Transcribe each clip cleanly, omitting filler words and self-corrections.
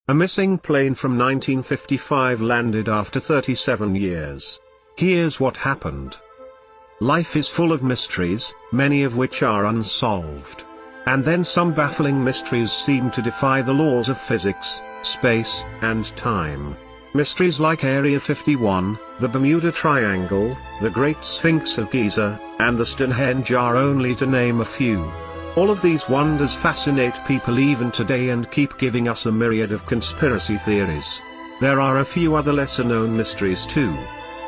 A missing plane from 1955 landed after 37 years. Here's what happened. Life is full of mysteries, many of which are unsolved. And then some baffling mysteries seem to defy the laws of physics, space, and time. Mysteries like Area 51, the Bermuda Triangle, the Great Sphinx of Giza, and the Stonehenge are only to name a few. All of these wonders fascinate people even today and keep giving us a myriad of conspiracy theories. There are a few other lesser-known mysteries too.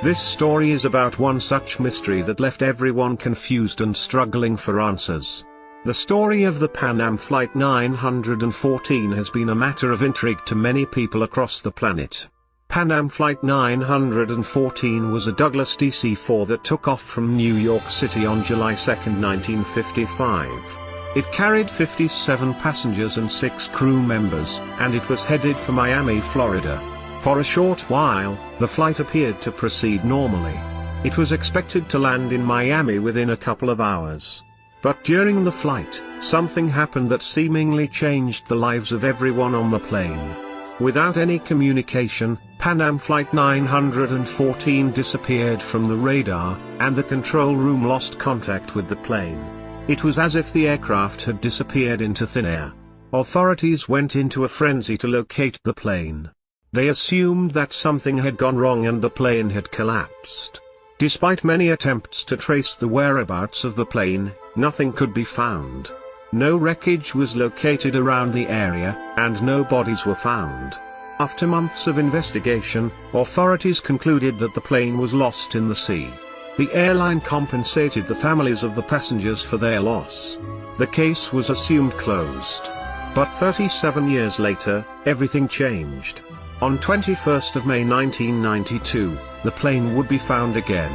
This story is about one such mystery that left everyone confused and struggling for answers. The story of the Pan Am Flight 914 has been a matter of intrigue to many people across the planet. Pan Am Flight 914 was a Douglas DC-4 that took off from New York City on July 2, 1955. It carried 57 passengers and 6 crew members, and it was headed for Miami, Florida. For a short while, the flight appeared to proceed normally. It was expected to land in Miami within a couple of hours. But during the flight, something happened that seemingly changed the lives of everyone on the plane. Without any communication, Pan Am Flight 914 disappeared from the radar, and the control room lost contact with the plane. It was as if the aircraft had disappeared into thin air. Authorities went into a frenzy to locate the plane. They assumed that something had gone wrong and the plane had collapsed. Despite many attempts to trace the whereabouts of the plane, nothing could be found. No wreckage was located around the area, and no bodies were found. After months of investigation, authorities concluded that the plane was lost in the sea. The airline compensated the families of the passengers for their loss. The case was assumed closed. But 37 years later, everything changed. On 21st of May 1992, the plane would be found again.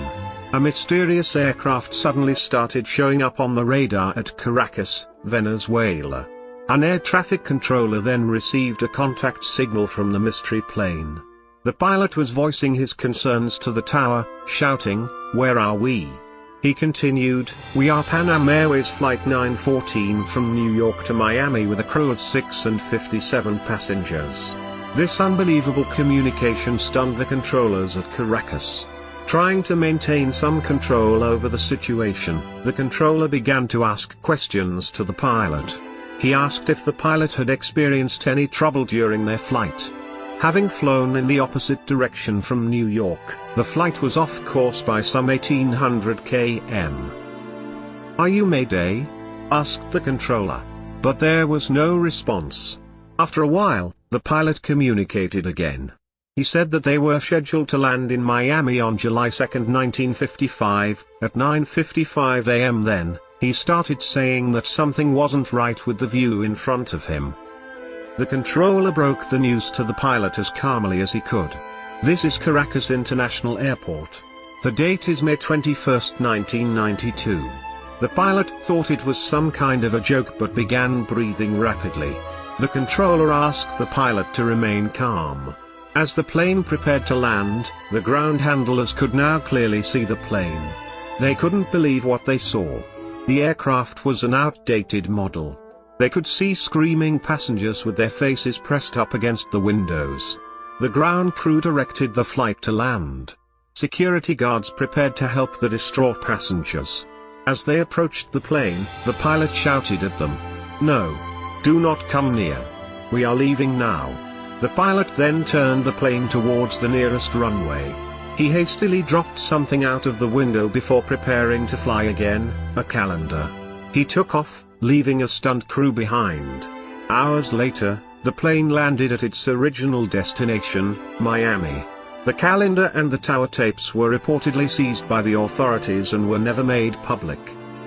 A mysterious aircraft suddenly started showing up on the radar at Caracas, Venezuela. An air traffic controller then received a contact signal from the mystery plane. The pilot was voicing his concerns to the tower, shouting, "Where are we?" He continued, "We are Pan Am Airways Flight 914 from New York to Miami with a crew of 6 and 57 passengers." This unbelievable communication stunned the controllers at Caracas. Trying to maintain some control over the situation, the controller began to ask questions to the pilot. He asked if the pilot had experienced any trouble during their flight. Having flown in the opposite direction from New York, the flight was off course by some 1800 km. "Are you Mayday?" asked the controller. But there was no response. After a while, the pilot communicated again. He said that they were scheduled to land in Miami on July 2, 1955, at 9:55 a.m. Then, he started saying that something wasn't right with the view in front of him. The controller broke the news to the pilot as calmly as he could. "This is Caracas International Airport. The date is May 21, 1992. The pilot thought it was some kind of a joke but began breathing rapidly. The controller asked the pilot to remain calm. As the plane prepared to land, the ground handlers could now clearly see the plane. They couldn't believe what they saw. The aircraft was an outdated model. They could see screaming passengers with their faces pressed up against the windows. The ground crew directed the flight to land. Security guards prepared to help the distraught passengers. As they approached the plane, the pilot shouted at them, "No. Do not come near. We are leaving now." The pilot then turned the plane towards the nearest runway. He hastily dropped something out of the window before preparing to fly again, a calendar. He took off, leaving a stunned crew behind. Hours later, the plane landed at its original destination, Miami. The calendar and the tower tapes were reportedly seized by the authorities and were never made public.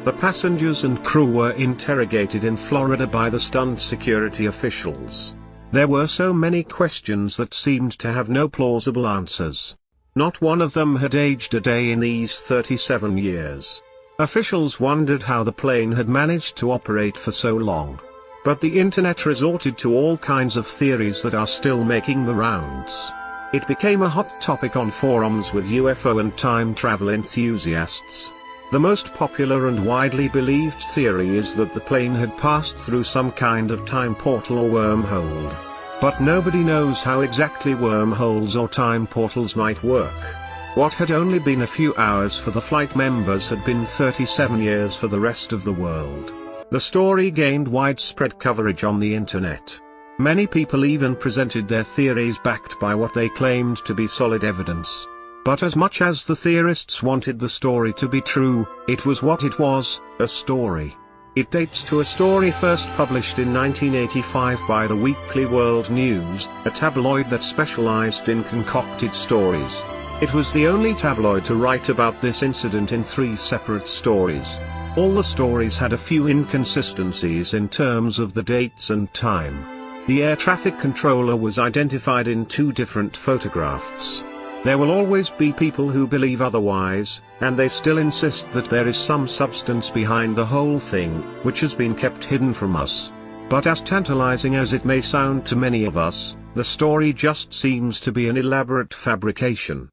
The passengers and crew were interrogated in Florida by the stunned security officials. There were so many questions that seemed to have no plausible answers. Not one of them had aged a day in these 37 years. Officials wondered how the plane had managed to operate for so long. But the internet resorted to all kinds of theories that are still making the rounds. It became a hot topic on forums with UFO and time travel enthusiasts. The most popular and widely believed theory is that the plane had passed through some kind of time portal or wormhole. But nobody knows how exactly wormholes or time portals might work. What had only been a few hours for the flight members had been 37 years for the rest of the world. The story gained widespread coverage on the internet. Many people even presented their theories backed by what they claimed to be solid evidence. But as much as the theorists wanted the story to be true, it was what it was, a story. It dates to a story first published in 1985 by the Weekly World News, a tabloid that specialized in concocted stories. It was the only tabloid to write about this incident in 3 separate stories. All the stories had a few inconsistencies in terms of the dates and time. The air traffic controller was identified in 2 different photographs. There will always be people who believe otherwise, and they still insist that there is some substance behind the whole thing, which has been kept hidden from us. But as tantalizing as it may sound to many of us, the story just seems to be an elaborate fabrication.